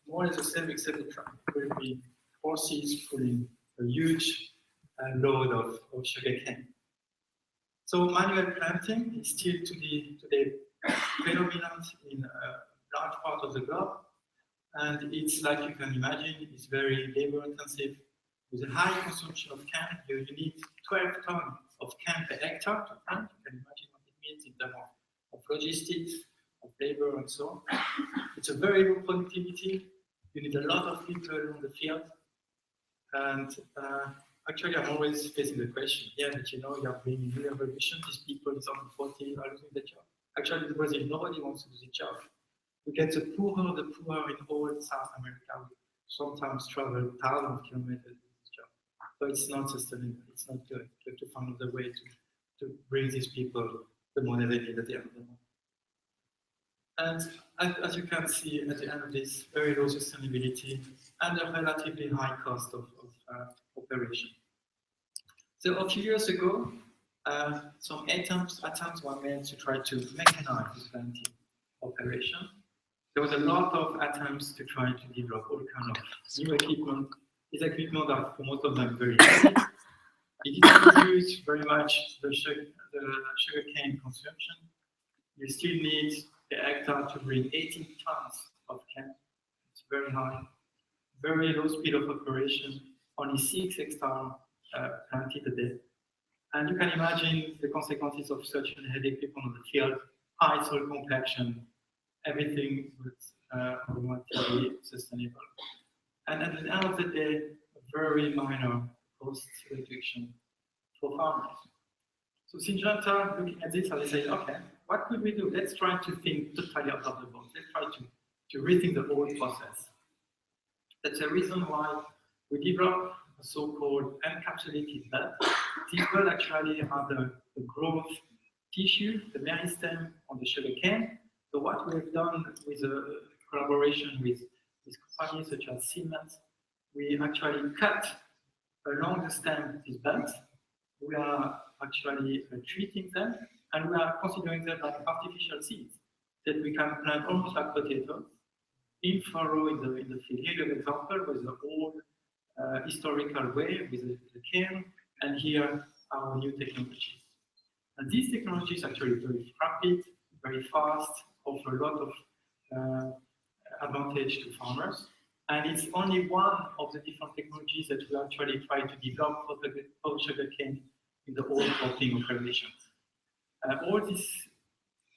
more or less the same, except the truck will be horses pulling a huge load of sugarcane. So manual planting is still today predominant in a large part of the globe, and it's like you can imagine, it's very labor intensive. With a high consumption of cane, you need 12 tons of cane per hectare to plant. You can imagine what it means in terms of logistics, of labor, and so on. It's a very low productivity. You need a lot of people on the field. And actually, I'm always facing the question, yeah, but you know, you are bringing new revolution. These people, it's under 40, are losing the job. Actually, in Brazil, nobody wants to do the job. We get the poorer in all South America. We sometimes travel thousands of kilometers to do this job. So it's not sustainable. It's not good. You have to find another way to bring these people the money they need at the end of the month. And as you can see at the end of this, very low sustainability and a relatively high cost of operation. So a few years ago, some attempts were made to try to mechanize this planting operation. There was a lot of attempts to try to develop all kind of new equipment. These equipment are, for most of them, very heavy. It didn't reduce very much the sugarcane consumption. You still need the hectare to bring 18 tons of cane. It's very high. Very low speed of operation, only 6 hectares planted a day. And you can imagine the consequences of such a heavy equipment on the field, high soil compaction, everything was remotely sustainable. And at the end of the day, a very minor cost reduction for farmers. So Syngenta, looking at this, they say, okay, what could we do? Let's try to think totally out of the box. Let's try to rethink the whole process. That's the reason why we developed a so-called encapsulated bud. These buds actually are the growth tissue, the meristem on the sugarcane. So what we have done with a collaboration with companies such as Siemens, we actually cut along the stem these buds. We are actually treating them, and we are considering them like artificial seeds that we can plant almost like potatoes in furrow in the field. Here, an example with the old historical way with the cane, and here our new technologies. And these technologies are actually very rapid, very fast, offer a lot of advantage to farmers. And it's only one of the different technologies that we actually try to develop for sugarcane in the whole cropping operations. All these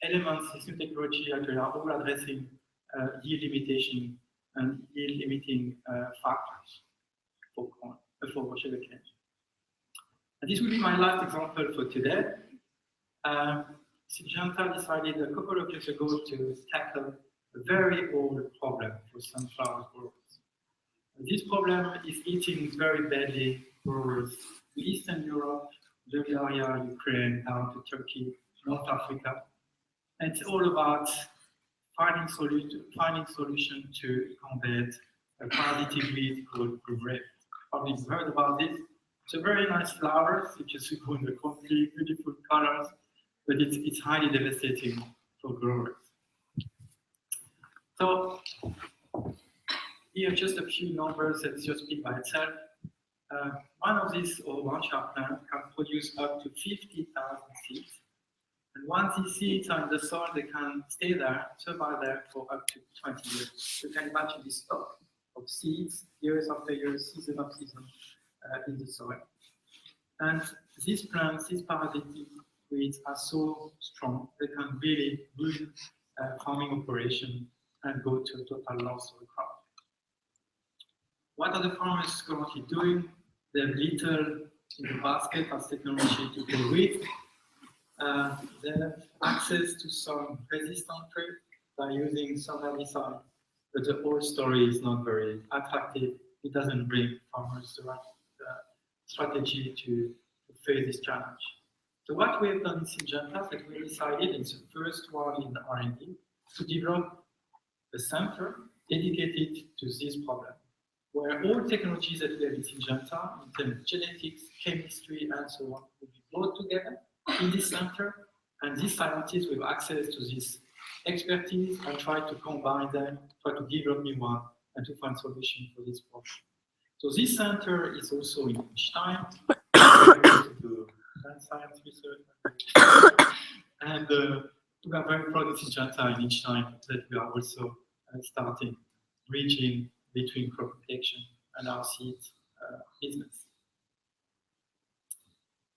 elements, this new technology actually are all addressing yield limitation and yield limiting factors for sugarcane. And this will be my last example for today. Syngenta decided a couple of years ago to tackle a very old problem for sunflower growers. This problem is eating very badly growers in Eastern Europe, Bulgaria, Ukraine, down to Turkey, North Africa. And it's all about finding solution to combat a parasitic weed called grape. Probably you've heard about this. It's a very nice flower, you can see in the country, beautiful colors, but it's highly devastating for growers. So here are just a few numbers that just speak by itself. One of these, or one sharp plant, can produce up to 50,000 seeds. And once these seeds are in the soil, they can stay there, survive there for up to 20 years. You can imagine this stock of seeds, years after years, season after season, in the soil. And these plants, these parasitic weeds are so strong, they can really ruin farming operation and go to a total loss of the crop. What are the farmers currently doing? They have little in the basket as technology to deal with. They have access to some resistant traits by using some herbicide, but the whole story is not very attractive. It doesn't bring farmers the right strategy to face this challenge. So what we have done in Syngenta is that we decided, it's the first one in the R&D, to develop a center dedicated to this problem, where all technologies that we have in Syngenta, in terms of genetics, chemistry, and so on, will be brought together in this center, and these scientists will have access to this expertise and try to combine them, try to develop new one, and to find solutions for this problem. So this center is also in Stein, to science research, and we are very proud of Syngenta in each time that we are also starting bridging between crop protection and our seed business.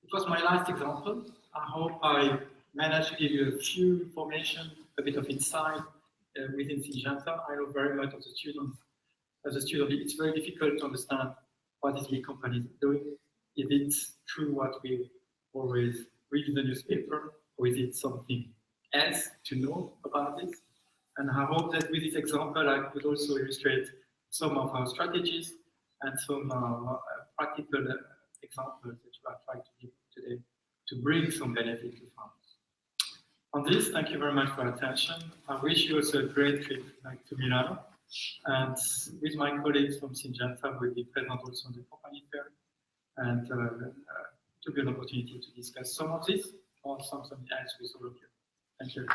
It was my last example. I hope I managed to give you a few information, a bit of insight within Syngenta. I know very much of the students. As a student, it's very difficult to understand what these big companies are doing. Is it true what we always read in the newspaper, or is it something else to know about this? And I hope that with this example, I could also illustrate some of our strategies and some practical examples that we are trying to give today to bring some benefit to farmers. On this, thank you very much for your attention. I wish you also a great trip back to Milano. And with my colleagues from Syngenta, we'll be present also on the company fair and to be an opportunity to discuss some of this or something else with all of you. Thank you.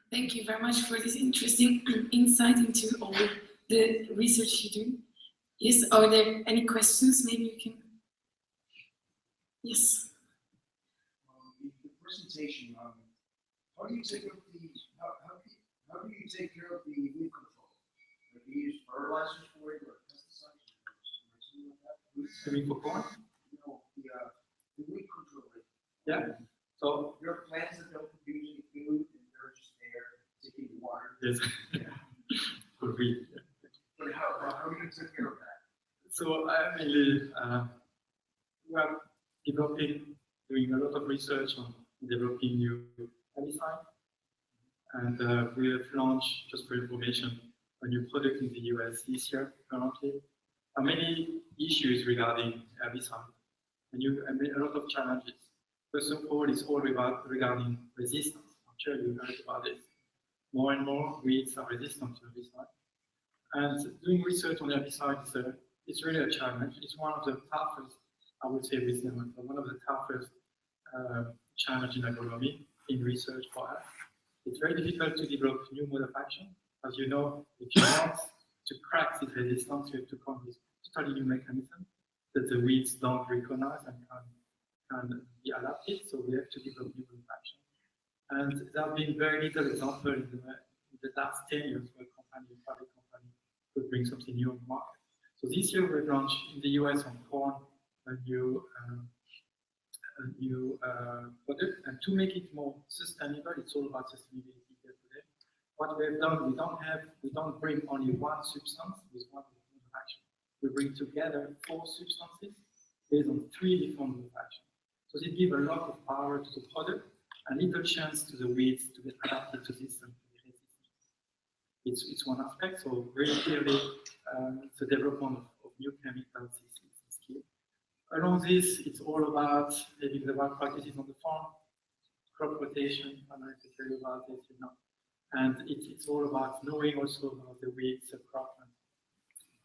Thank you very much for this interesting insight into all the research you do. Yes, are there any questions? Maybe you can. Yes. The presentation, how do you take up the how do you take care of the weed control? Do you use fertilizers for it or pesticides or something like that? I mean, for corn? No, the weed control. Yeah. So there are plants that don't produce any food and they're just there taking water. yes. For weed. But how do you take care of that? So I really we are developing, doing a lot of research on developing new herbicide, and we have launched, just for information, a new product in the US this year currently. There are many issues regarding herbicide, and a lot of challenges. First of all, it's all regarding resistance. I'm sure you heard about this. More and more weeds are resistant to herbicide. And doing research on herbicide is really a challenge. It's one of the toughest, I would say, one of the toughest challenge in agronomy in research for us. It's very difficult to develop new mode of action. As you know, if you want to crack this resistance, you have to come with totally new mechanism that the weeds don't recognize and can be adapted. So we have to develop new mode of action. And there have been very little example in the last 10 years where private company could bring something new on the market. So this year we've launched in the US on corn a new new product. And to make it more sustainable, it's all about sustainability here today. What we have done, we don't bring only one substance with one mode of action. We bring together 4 substances based on 3 different modes of action. So it gives a lot of power to the product and little chance to the weeds to get adapted to this and to be resistant. It's one aspect. So very clearly, the development of new chemicals is key. Along this, it's all about having the right practices on the farm, crop rotation, I'm going to tell you about this, and it's all about knowing also about the weeds, the crop.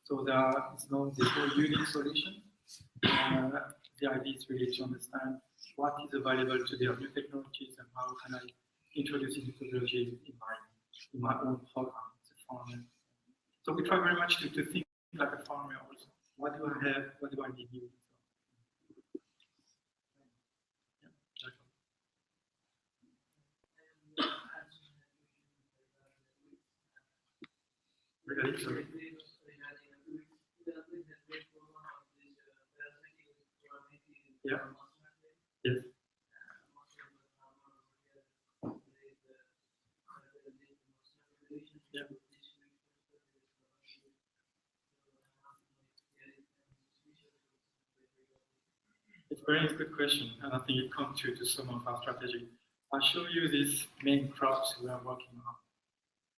So there's no unique solution. The idea is really to understand what is available today of new technologies and how can I introduce new technology in my own program as a farmer. So we try very much to think like a farmer also. What do I have? What do I need new? Really? Sorry. Yeah. Yes. Yeah. It's a very good question, and I think it comes to some of our strategy. I'll show you these main crops we are working on.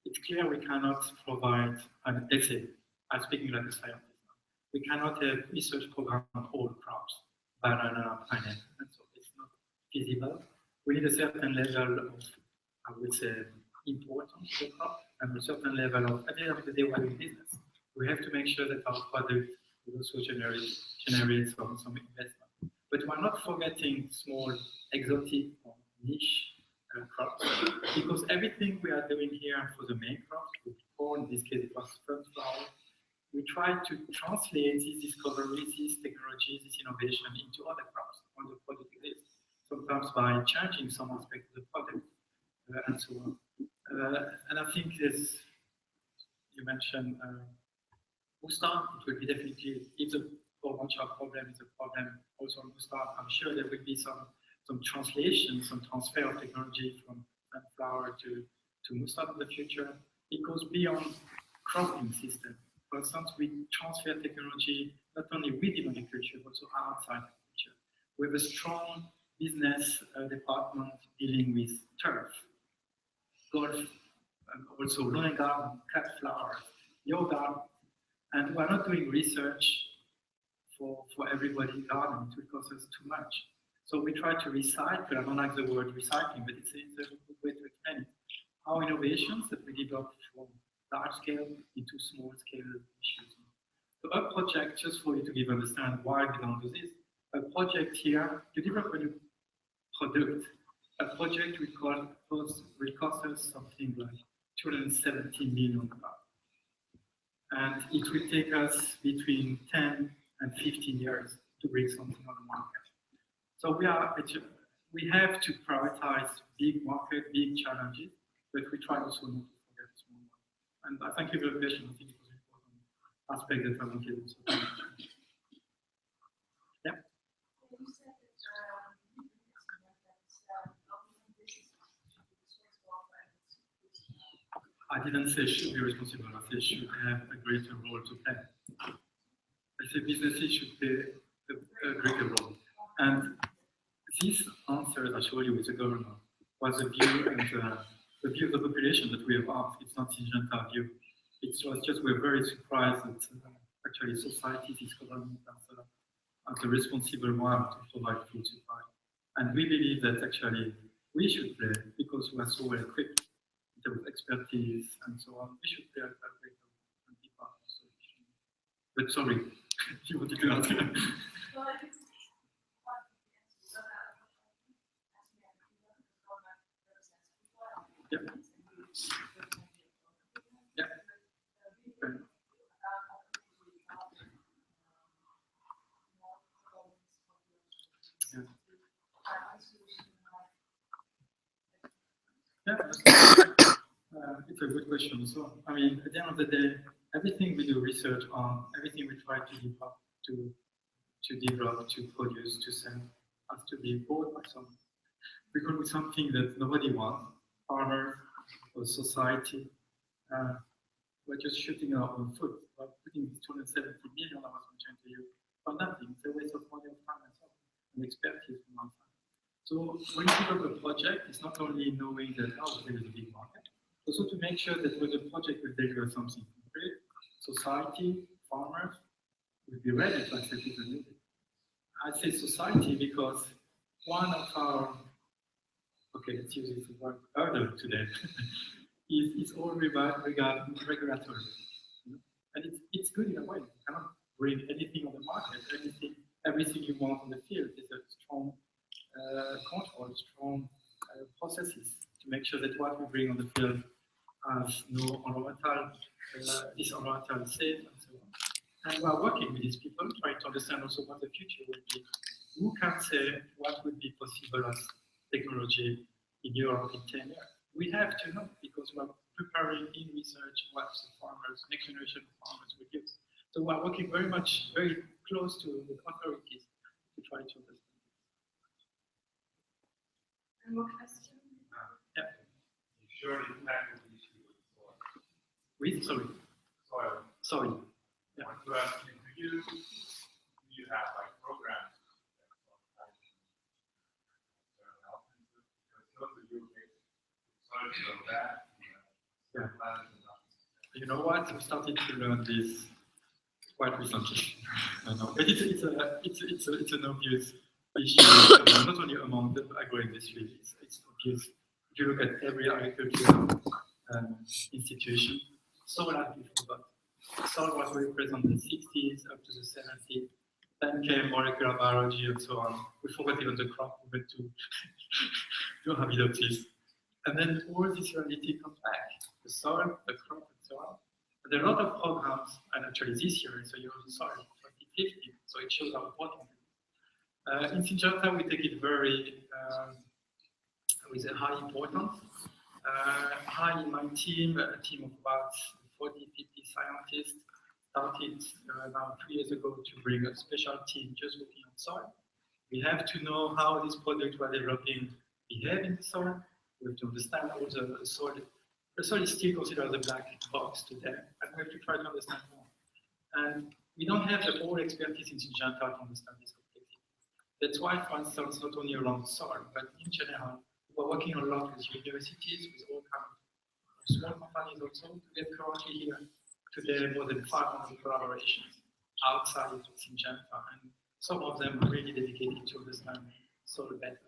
It's clear we cannot provide an essay. I'm speaking like a scientist now. We cannot have research program on all crops, banana, pineapple, and so it's not feasible. We need a certain level of, I would say, importance to the crop and a certain level of, at the end of the day, we're doing business. We have to make sure that our product will also generate some investment. But we're not forgetting small, exotic, or niche crops, because everything we are doing here for the main crops, with corn, in this case it was sunflower, we try to translate these discoveries, these technologies, this innovation into other crops, on the product list, sometimes by changing some aspect of the product, and so on. And I think this, you mentioned mustard, it will be definitely, if the orchard problem is a problem also on mustard, I'm sure there will be some translation, some transfer of technology from sunflower to mustard in the future. It goes beyond cropping system. For instance, we transfer technology not only within agriculture, but also outside agriculture. We have a strong business department dealing with turf, golf, and also lawn garden, cut flowers, yoga, and we're not doing research for everybody in garden. It will cost us too much. So we try to recycle. I don't like the word recycling, but it's a good way to explain it. Our innovations that we develop from large scale into small scale issues. So a project, just for you to give understand why we don't do this, a project here, to develop a new product, a project will cost us something like $270 million. And it will take us between 10 and 15 years to bring something on the market. So we have to prioritize big market, big challenges, but we try also not to forget small ones. And I thank you for the question. I think it was an important aspect that I wanted to mention. Yeah. I didn't say should be responsible. I said should have a greater role to play. I said businesses should play a greater role. And this answer I showed you with the governor was the view and the view of the population that we have asked. It's not Syngenta view. It was just we're very surprised that actually society, this government as the responsible one to provide food supply. And we believe that actually we should play, because we are so well equipped in terms of expertise and so on. We should play a greater role and be part of the solution. But sorry, you wanted to ask. Yeah. Yeah. Okay. Yeah. It's a good question. So, I mean, at the end of the day, everything we do research on, everything we try to develop, to produce, to sell, has to be bought by someone. We could do something that nobody wants, farmers or society. We're just shooting our own foot. We're putting 270 million, I was mentioning to you, for nothing. It's a waste of money, of time, and so on, and expertise from our side. So when you develop a project, it's not only knowing that there is a big market, also to make sure that when the project will deliver something concrete, society, farmers will be ready to accept it and use it. I say society because one of our, let's use this word hurdle today, is all regarding regulatory. And it's good in a way. You cannot bring anything on the market, everything you want on the field. Is a strong control, strong processes to make sure that what we bring on the field has no environmental, is environmental safe and so on. And we are working with these people, trying to understand also what the future will be. Who can say what would be possible as technology in Europe in 10 years? We have to know because we are preparing in research what the farmers, next generation of farmers will use. So we are working very close to the authorities to try to understand. And more questions? Yeah. You surely tackled the issue with soil. With, sorry. Soil. Sorry. I want to ask you, do you have like programs that help because those of you so bad. Yeah. You know what? I started to learn this quite recently. I know, but it's an obvious issue, not only among the agro-industry. It's obvious. If you look at every agricultural institution, soil has been forgotten. Soil was very present in the 60s up to the 70s. Then came molecular biology and so on. We forgot even the crop. We went to don't have it of this. And then all this reality comes back. The soil, the crop, and so on. And there are a lot of programs, and actually this year it's a year of the soil, 2050, so it shows how important it is. In Syngenta, we take it very with a high importance. I and my team, a team of about 40, 50 scientists, started now 3 years ago to bring a special team just working on soil. We have to know how this product we're developing behave in the soil. We have to understand all the soil. The soil is still considered the black box today, and we have to try to understand more. And we don't have the whole expertise in Syngenta to understand this complexity. That's why, for instance, not only around soil, but in general, we're working a lot with universities, with all kinds of small companies also. We have currently here today more than 500 collaborations outside of Syngenta, and some of them are really dedicated to understand soil better.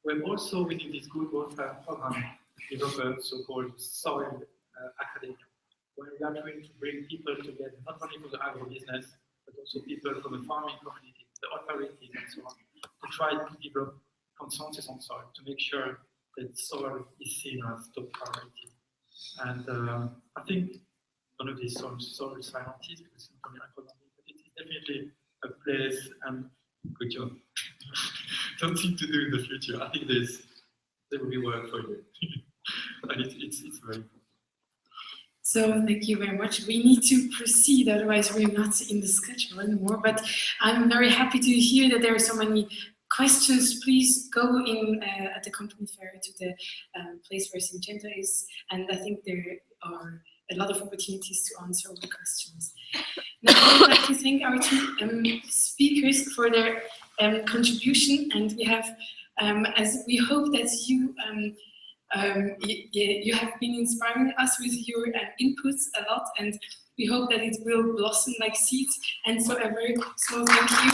We're also within this Good Welfare program developed a so-called soil academia, where we are trying to bring people together, not only from the agribusiness, but also people from the farming community, the authorities, and so on, to try to develop consensus on soil, to make sure that soil is seen as top priority. And I think one of these soil scientists, because it's not only economic, but it is definitely a place, and good job. Something to do in the future. I think there will be work for you. And it's very important. So thank you very much. We need to proceed, otherwise we're not in the schedule anymore. But I'm very happy to hear that there are so many questions. Please go in at the company fair to the place where Syngenta is, and I think there are a lot of opportunities to answer all the questions. Now I would like to thank our two speakers for their contribution, and we have, as we hope that you you have been inspiring us with your inputs a lot, and we hope that it will blossom like seeds. And so a very small thank you.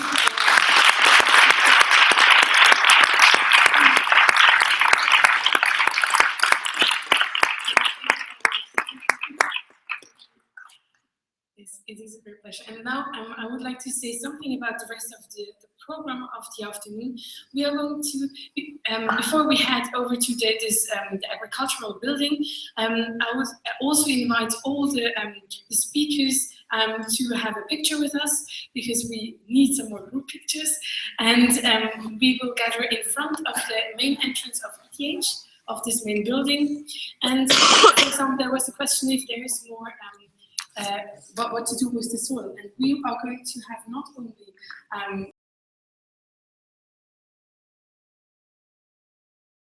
Yes, it is a great pleasure. And now I would like to say something about the rest of the program of the afternoon. We are going to, before we head over to the agricultural building, I would also invite all the speakers to have a picture with us, because we need some more group pictures. And we will gather in front of the main entrance of ETH, of this main building. And for example, there was a question if there is more what to do with the soil. And we are going to have not only